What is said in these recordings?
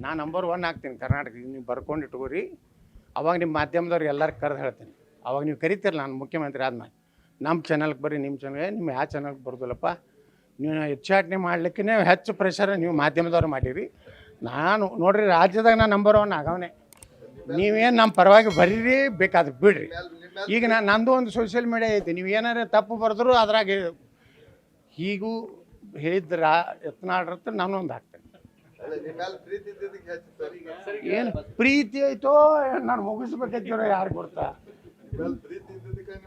ನಾನು ನಂಬರ್ 1 ಆಗ್ತೀನಿ ಕರ್ನಾಟಕಕ್ಕೆ. ನೀವು ಬರ್ಕೊಂಡು ಇಟ್ಕೋರಿ. ಅವಾಗ ನಿಮ್ಮ ಮಾಧ್ಯಮದವ್ರು ಎಲ್ಲರೂ ಕರೆದು ಹೇಳ್ತೀನಿ. ಅವಾಗ ನೀವು ಕರಿತೀರಲ್ಲ, ನಾನು ಮುಖ್ಯಮಂತ್ರಿ ಆದ್ಮೇಲೆ ನಮ್ಮ ಚಾನಲ್ಗೆ ಬರ್ರಿ. ನಿಮ್ಮ ಚಾನಲ್ಗೆ ನಿಮ್ಮ ಯಾವ ಚಾನಲ್ಗೆ ಬರ್ದಲ್ಲಪ್ಪ, ನೀವು ಉಚ್ಚಾಟನೆ ಮಾಡ್ಲಿಕ್ಕೆ ಹೆಚ್ಚು ಪ್ರೆಷರ್ ನೀವು ಮಾಧ್ಯಮದವ್ರು ಮಾಡಿರಿ. ನಾನು ನೋಡ್ರಿ ರಾಜ್ಯದಾಗ ನಾನು ನಂಬರ್ 1 ಆಗವನೇ. ನೀವೇನು ನಮ್ಮ ಪರವಾಗಿ ಬರೀರಿ, ಬೇಕಾದ್ರೆ ಬಿಡ್ರಿ. ಈಗ ನಂದು ಒಂದು ಸೋಷಿಯಲ್ ಮೀಡಿಯಾ ಐತಿ. ನೀವು ಏನಾರು ತಪ್ಪು ಬರೆದ್ರು ಅದ್ರಾಗ ಹೀಗೂ ಹೇಳಿದ್ರ ಯತ್ನಾಡ್ರತ್ತ ನಾನು ಒಂದು ಹಾಕ್ತೇನೆ. ಏನು ಪ್ರೀತಿ ಐತೋ ನಾನು ಮುಗಿಸ್ಬೇಕೈತಿರೋ ಯಾರು ಗೊತ್ತಾ?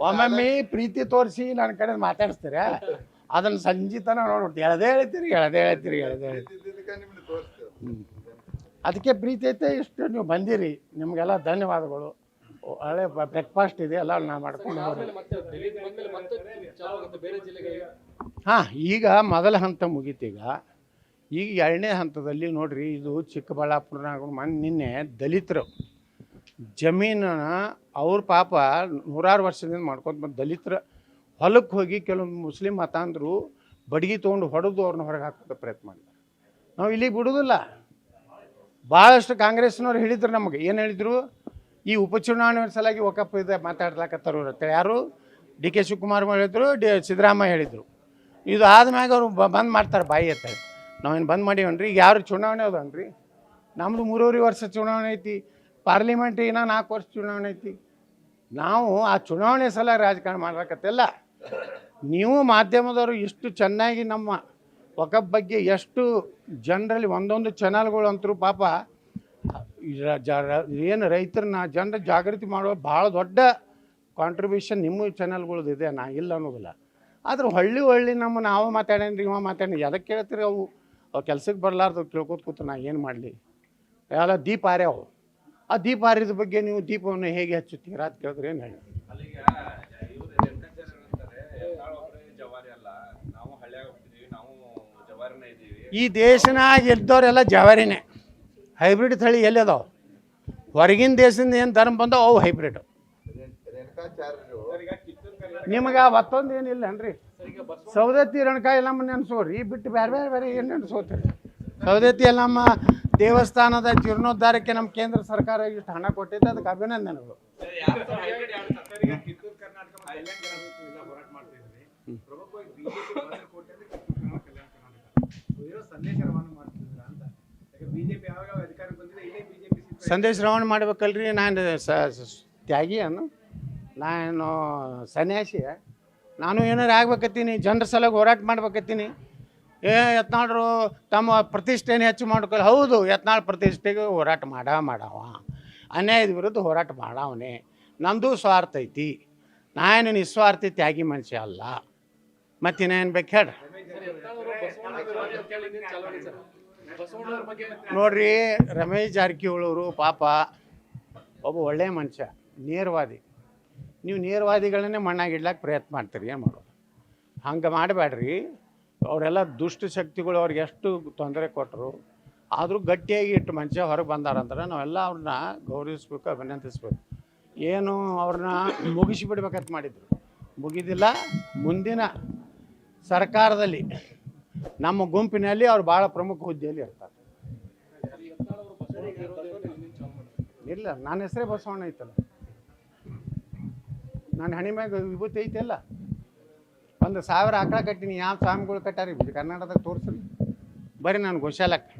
ಒಮ್ಮೊಮ್ಮೆ ಪ್ರೀತಿ ತೋರಿಸಿ ನನ್ನ ಕಡೆ ಮಾತಾಡಿಸ್ತೀರ, ಅದನ್ನು ಸಂಜಿತನ ನೋಡ್ಬಿಟ್ಟು ಎಳದೇ ಹೇಳ್ತೀರಿ. ಅದಕ್ಕೆ ಪ್ರೀತಿ ಐತೆ. ಇಷ್ಟು ನೀವು ಬಂದಿರಿ, ನಿಮಗೆಲ್ಲ ಧನ್ಯವಾದಗಳು. ಒಳ್ಳೆ ಬ್ರೇಕ್ಫಾಸ್ಟ್ ಇದೆ ಎಲ್ಲ ನಾ ಮಾಡ್ಕೊಂಡು ಹಾಂ. ಈಗ ಮೊದಲ ಹಂತ ಮುಗೀತೀಗ. ಈಗ 2ನೇ ಹಂತದಲ್ಲಿ ನೋಡ್ರಿ, ಇದು ಚಿಕ್ಕಬಳ್ಳಾಪುರನಾಗ ನಿನ್ನೆ ದಲಿತರು ಜಮೀನನ್ನ ಅವ್ರ ಪಾಪ ನೂರಾರು ವರ್ಷದಿಂದ ಮಾಡ್ಕೊಂಡು ಬಂದು ದಲಿತರ ಹೊಲಕ್ಕೆ ಹೋಗಿ ಕೆಲವೊಂದು ಮುಸ್ಲಿಂ ಮತಾಂಧರು ಬಡಗಿ ತೊಗೊಂಡು ಹೊಡೆದು ಅವ್ರನ್ನ ಹೊರಗೆ ಹಾಕೋಕ್ಕೆ ಪ್ರಯತ್ನ ಮಾಡಿದ್ದಾರೆ. ನಾವು ಇಲ್ಲಿಗೆ ಬಿಡೋದಿಲ್ಲ. ಭಾಳಷ್ಟು ಕಾಂಗ್ರೆಸ್ನವ್ರು ಹೇಳಿದ್ರು ನಮಗೆ. ಏನು ಹೇಳಿದರು? ಈ ಉಪಚುನಾವಣೆ ಸಲಾಗಿ ಒಕ್ಕಪ್ಪ ಇದೆ ಮಾತಾಡ್ಲಾಕತ್ತಾರು ಅಂತೇಳಿ. ಯಾರು? ಡಿ ಕೆ ಶಿವಕುಮಾರ್ ಹೇಳಿದ್ರು, ಸಿದ್ದರಾಮಯ್ಯ ಹೇಳಿದರು. ಇದು ಆದ್ಮ್ಯಾಗ ಅವರು ಬಂದ್ ಮಾಡ್ತಾರೆ ಬಾಯಿ ಅಂತೇಳಿ. ನಾವೇನು ಬಂದ್ ಮಾಡೀವನ್ರಿ. ಈಗ ಯಾರು ಚುನಾವಣೆ ಅದನ್ರಿ? ನಮ್ಮದು 3.5 ವರ್ಷ ಚುನಾವಣೆ ಐತಿ. ಪಾರ್ಲಿಮೆಂಟ್ ಇನ್ನೂ 4 ವರ್ಷ ಚುನಾವಣೆ ಐತಿ. ನಾವು ಆ ಚುನಾವಣೆ ಸಲ ರಾಜಕಾರಣ ಮಾಡ್ಬೇಕತ್ತಿಲ್ಲ. ನೀವು ಮಾಧ್ಯಮದವರು ಇಷ್ಟು ಚೆನ್ನಾಗಿ ನಮ್ಮ ವಕಫ್ ಬಗ್ಗೆ ಎಷ್ಟು ಜನರಲ್ಲಿ ಒಂದೊಂದು ಚಾನಲ್ಗಳು ಅಂತರೂ ಪಾಪ ಏನು ರೈತರನ್ನ ಜನರ ಜಾಗೃತಿ ಮಾಡುವ ಭಾಳ ದೊಡ್ಡ ಕಾಂಟ್ರಿಬ್ಯೂಷನ್ ನಿಮ್ಮ ಚಾನಲ್ಗಳದ್ದು ಇದೆ. ನಾ ಇಲ್ಲ ಅನ್ನೋದಿಲ್ಲ. ಆದ್ರೆ ಹಳ್ಳಿ ನಾವು ಮಾತಾಡೇನ್ರಿ ಇವ ಮಾತಾಡಿ ಅದಕ್ಕೆ ಕೇಳ್ತೀರಿ? ಅವು ಕೆಲ್ಸಕ್ಕೆ ಬರಲಾರ್ದು ಕೇಳ್ಕೊತ ಕೂತು ನಾ ಏನು ಮಾಡಲಿ? ಎಲ್ಲ ದೀಪ ಆರ್ಯಾವು. ಆ ದೀಪ ಆರಿದ ಬಗ್ಗೆ ನೀವು ದೀಪವನ್ನು ಹೇಗೆ ಹಚ್ಚುತ್ತೀರಾ ಅಂತ ಕೇಳಿದ್ರೆ ಏನು ಹೇಳಿ? ಈ ದೇಶನಾಗ ಇದ್ದವರೆಲ್ಲ ಜವಾರಿನೇ. ಹೈಬ್ರಿಡ್ ತಳಿ ಎಲ್ಲಿ ಅದಾವ? ಹೊರಗಿನ ದೇಶದಿಂದ ಏನು ಧರ್ಮ ಬಂದವು ಅವು ಹೈಬ್ರಿಡ್. ನಿಮಗೆ ಮತ್ತೊಂದು ಏನಿಲ್ಲ ಅನ್ರಿ? ಸೌದತ್ತಿ ರಣಕಾಯಿ ಎಲ್ಲಮ್ಮ ನೆನೆಸೋರಿ ಬಿಟ್ಟು ಬೇರೆ ಏನು ನೆನೆಸೋತೀರಿ? ಸೌದತ್ತಿ ಎಲ್ಲಮ್ಮ ದೇವಸ್ಥಾನದ ಜೀರ್ಣೋದ್ಧಾರಕ್ಕೆ ನಮ್ಮ ಕೇಂದ್ರ ಸರ್ಕಾರ ಇಷ್ಟು ಹಣ ಕೊಟ್ಟಿದ್ದು, ಅದಕ್ಕೆ ಅಭಿನಂದನೆಗಳು. ಸಂದೇಶ ರವಾನೆ ಮಾಡ್ಬೇಕಲ್ರಿ. ನಾನು ತ್ಯಾಗಿ ಅನ್ನು, ನಾನು ಸನ್ಯಾಸಿ. ನಾನು ಏನಾರು ಆಗ್ಬೇಕತ್ತೀನಿ, ಜನರ ಸಲುವಾಗಿ ಹೋರಾಟ ಮಾಡ್ಬೇಕತ್ತೀನಿ. ಯತ್ನಾಳರು ತಮ್ಮ ಪ್ರತಿಷ್ಠೆನ ಹೆಚ್ಚು ಮಾಡ್ಕೊಳ್ಳಿ. ಹೌದು, ಯತ್ನಾಳ್ ಪ್ರತಿಷ್ಠೆಗೆ ಹೋರಾಟ ಮಾಡವ, ಅನ್ಯಾಯದ ವಿರುದ್ಧ ಹೋರಾಟ ಮಾಡವನೇ. ನಮ್ಮದು ಸ್ವಾರ್ಥ ಐತಿ. ನಾನು ನಿಸ್ವಾರ್ಥಿ ತ್ಯಾಗಿ ಮನುಷ್ಯ ಅಲ್ಲ. ಮತ್ತಿನ್ನೇನು ಬೇಕು ಹೇಳ್ರಿ? ನೋಡ್ರಿ, ರಮೇಶ್ ಜಾರಕಿಹೊಳಿ ಪಾಪ ಒಬ್ಬ ಒಳ್ಳೆಯ ಮನುಷ್ಯ, ನೇರವಾದಿ. ನೀವು ನೇರವಾದಿಗಳನ್ನೇ ಮಣ್ಣಾಗಿಡ್ಲಾಕ ಪ್ರಯತ್ನ ಮಾಡ್ತೀರಿ. ಏನು ಮಾಡೋದು? ಹಂಗೆ ಮಾಡಬೇಡ್ರಿ. ಅವರೆಲ್ಲ ದುಷ್ಟ ಶಕ್ತಿಗಳು ಅವ್ರಿಗೆ ಎಷ್ಟು ತೊಂದರೆ ಕೊಟ್ಟರು, ಆದರೂ ಗಟ್ಟಿಯಾಗಿ ಇಟ್ಟು ಮನುಷ್ಯ ಹೊರಗೆ ಬಂದಾರಂದ್ರೆ ನಾವೆಲ್ಲ ಅವ್ರನ್ನ ಗೌರವಿಸ್ಬೇಕು, ಅಭಿನಂದಿಸ್ಬೇಕು. ಏನು ಅವ್ರನ್ನ ಮುಗಿಸಿಬಿಡ್ಬೇಕಂತ ಮಾಡಿದ್ರು, ಮುಗಿದಿಲ್ಲ. ಮುಂದಿನ ಸರ್ಕಾರದಲ್ಲಿ ನಮ್ಮ ಗುಂಪಿನಲ್ಲಿ ಅವ್ರು ಭಾಳ ಪ್ರಮುಖ ಹುದ್ದೆಯಲ್ಲಿ ಇರ್ತಾರೆ. ಇಲ್ಲ, ನನ್ನ ಹೆಸರೇ ಬಸವಣ್ಣ ಐತಲ್ಲ. ನಾನು ಹಣಿ ಮ್ಯಾಗ ವಿಭೂತಿ ಐತೆಲ್ಲ. 1,000 ಆಕಳ ಕಟ್ಟಿನಿ. ಯಾವ ಸ್ವಾಮಿಗಳು ಕಟ್ಟಾರಿ ಕರ್ನಾಟಕದಾಗ ತೋರಿಸ್ರಿ ಬರೀ ನಾನು ಗೋಶಾಲಕ್ಕೆ.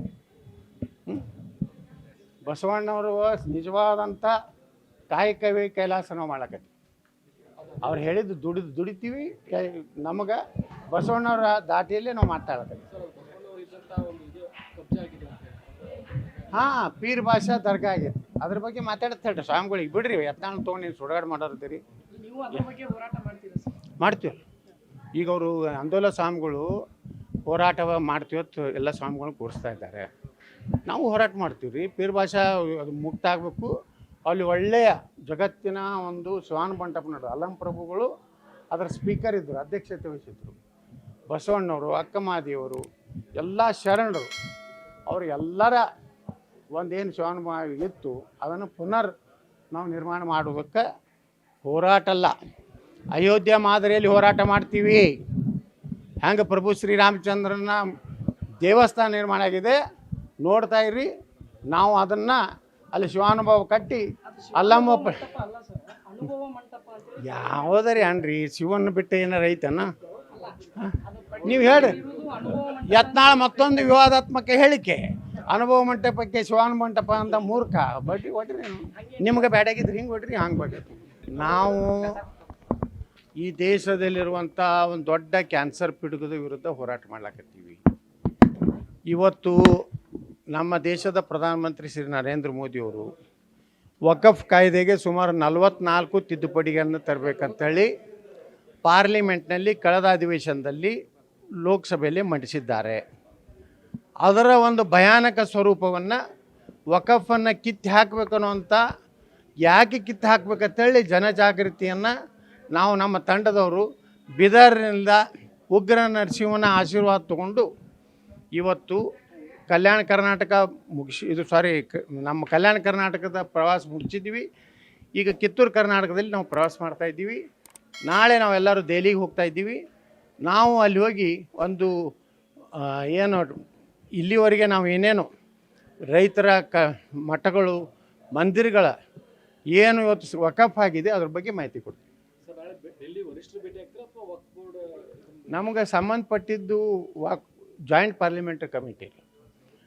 ಬಸವಣ್ಣವರು ನಿಜವಾದಂಥ ಕಾಯಕವೇ ಕೈಲಾಸ ನಾವು ಮಾಡಕತ್ತೀವಿ. ಅವ್ರು ಹೇಳಿದ್ದು ದುಡಿತೀವಿ. ನಮಗೆ ಬಸವಣ್ಣವ್ರ ದಾಟಿಯಲ್ಲಿ ನಾವು ಮಾತಾಡಕತ್ತೀವಿ. ಹಾಂ, ಪೀರ್ ಭಾಷಾ ದರ್ಗಾ ಆಗೈತಿ. ಅದ್ರ ಬಗ್ಗೆ ಮಾತಾಡತ್ತೆ ಹೇಳ್ರಿ ಸ್ವಾಮಿಗಳಿಗೆ. ಬಿಡ್ರಿ, ಯತ್ನಾಳ್ ತೊಗೊಂಡು ನೀವು ಸುಡಗಾಡು ಮಾಡೋರ್ತೀರಿ. ಮಾಡ್ತೀವಿ. ಈಗ ಅವರು ಆಂದೋಲನ ಸ್ವಾಮಿಗಳು ಹೋರಾಟ ಮಾಡ್ತೀವತ್ತು ಎಲ್ಲ ಸ್ವಾಮಿಗಳನ್ನ ಕೂರಿಸ್ತಾ ಇದ್ದಾರೆ. ನಾವು ಹೋರಾಟ ಮಾಡ್ತೀವಿ ರೀ. ಪೀರ್ ಭಾಷಾ ಅದು ಮುಕ್ತ ಆಗಬೇಕು. ಅಲ್ಲಿ ಒಳ್ಳೆಯ ಜಗತ್ತಿನ ಒಂದು ಶಿವಾನ ಮಂಟಪ ನೋಡ್ರಿ, ಅಲ್ಲಂ ಪ್ರಭುಗಳು ಅದರ ಸ್ಪೀಕರ್ ಇದ್ದರು, ಅಧ್ಯಕ್ಷತೆ ವಹಿಸಿದ್ರು. ಬಸವಣ್ಣವರು, ಅಕ್ಕಮಾದಿಯವರು, ಎಲ್ಲ ಶರಣರು, ಅವರು ಎಲ್ಲರ ಒಂದೇನು ಶಿವಾನ ಇತ್ತು ಅದನ್ನು ಪುನರ್ ನಾವು ನಿರ್ಮಾಣ ಮಾಡೋದಕ್ಕೆ ಹೋರಾಟ ಅಲ್ಲ, ಅಯೋಧ್ಯ ಮಾದರಿಯಲ್ಲಿ ಹೋರಾಟ ಮಾಡ್ತೀವಿ. ಹೆಂಗೆ ಪ್ರಭು ಶ್ರೀರಾಮಚಂದ್ರನ ದೇವಸ್ಥಾನ ನಿರ್ಮಾಣ ಆಗಿದೆ ನೋಡ್ತಾ ಇರ್ರಿ. ನಾವು ಅದನ್ನು ಅಲ್ಲಿ ಶಿವಾನುಭವ ಕಟ್ಟಿ ಅಲ್ಲಮ್ಮ ಯಾವುದರಿ ಅನ್ರಿ ಶಿವನ ಬಿಟ್ಟು ಏನಾರ ಐತನ ನೀವು ಹೇಳ್ರಿ. ಯತ್ನಾಳ್ ಮತ್ತೊಂದು ವಿವಾದಾತ್ಮಕ ಹೇಳಿಕೆ, ಅನುಭವ ಮಂಟಪಕ್ಕೆ ಶಿವಾನು ಮಂಟಪ ಅಂತ ಮೂರ್ಖ ಬಡ್ಡಿ ಹೊಡ್ರಿ. ನಿಮ್ಗೆ ಬ್ಯಾಡಾಗಿದ್ರಿ ಹಿಂಗೆ ಹೊಡ್ರಿ, ಹಂಗೆ ಬೇಕೈತಿ. ನಾವು ಈ ದೇಶದಲ್ಲಿರುವಂಥ ಒಂದು ದೊಡ್ಡ ಕ್ಯಾನ್ಸರ್ ಪಿಡುಗದ ವಿರುದ್ಧ ಹೋರಾಟ ಮಾಡ್ಲಾಕತ್ತೀವಿ. ಇವತ್ತು ನಮ್ಮ ದೇಶದ ಪ್ರಧಾನಮಂತ್ರಿ ಶ್ರೀ ನರೇಂದ್ರ ಮೋದಿಯವರು ವಕಫ್ ಕಾಯ್ದೆಗೆ ಸುಮಾರು 44 ತಿದ್ದುಪಡಿಗಳನ್ನು ತರಬೇಕಂತೇಳಿ ಪಾರ್ಲಿಮೆಂಟ್ನಲ್ಲಿ ಕಳೆದ ಅಧಿವೇಶನದಲ್ಲಿ ಲೋಕಸಭೆಯಲ್ಲಿ ಮಂಡಿಸಿದ್ದಾರೆ. ಅದರ ಒಂದು ಭಯಾನಕ ಸ್ವರೂಪವನ್ನು ವಕಫನ್ನು ಕಿತ್ತು ಹಾಕಬೇಕನ್ನುವಂಥ, ಯಾಕೆ ಕಿತ್ತು ಹಾಕಬೇಕಂತೇಳಿ ಜನಜಾಗೃತಿಯನ್ನು ನಾವು ನಮ್ಮ ತಂಡದವರು ಬೀದರ್ನಿಂದ ಉಗ್ರ ನರಸಿಂಹನ ಆಶೀರ್ವಾದ ತಗೊಂಡು ಇವತ್ತು ಕಲ್ಯಾಣ ಕರ್ನಾಟಕ ನಮ್ಮ ಕಲ್ಯಾಣ ಕರ್ನಾಟಕದ ಪ್ರವಾಸ ಮುಗಿಸಿದ್ವಿ. ಈಗ ಕಿತ್ತೂರು ಕರ್ನಾಟಕದಲ್ಲಿ ನಾವು ಪ್ರವಾಸ ಮಾಡ್ತಾಯಿದ್ದೀವಿ. ನಾಳೆ ನಾವೆಲ್ಲರೂ ದೆಹಲಿಗೆ ಹೋಗ್ತಾಯಿದ್ದೀವಿ. ನಾವು ಅಲ್ಲಿ ಹೋಗಿ ಒಂದು ಏನು ಇಲ್ಲಿವರೆಗೆ ನಾವು ಏನೇನು ರೈತರ ಮಠಗಳು, ಮಂದಿರಗಳ ಏನು ಇವತ್ತು ವಕಫ್ ಆಗಿದೆ ಅದ್ರ ಬಗ್ಗೆ ಮಾಹಿತಿ ಕೊಡ್ತೀವಿ. ನಮಗೆ ಸಂಬಂಧಪಟ್ಟಿದ್ದು ಜಾಯಿಂಟ್ ಪಾರ್ಲಿಮೆಂಟರಿ ಕಮಿಟಿ,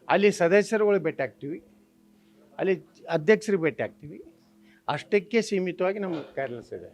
ಅಲ್ಲಿ ಸದಸ್ಯರುಗಳು ಭೇಟಿ ಆಗ್ತೀವಿ, ಅಲ್ಲಿ ಅಧ್ಯಕ್ಷರಿಗೆ ಭೇಟಿ ಆಗ್ತೀವಿ. ಅಷ್ಟಕ್ಕೆ ಸೀಮಿತವಾಗಿ ನಮ್ಮ ಕಾರ್ಯನಿರ್ವಹಿಸಿದೆ.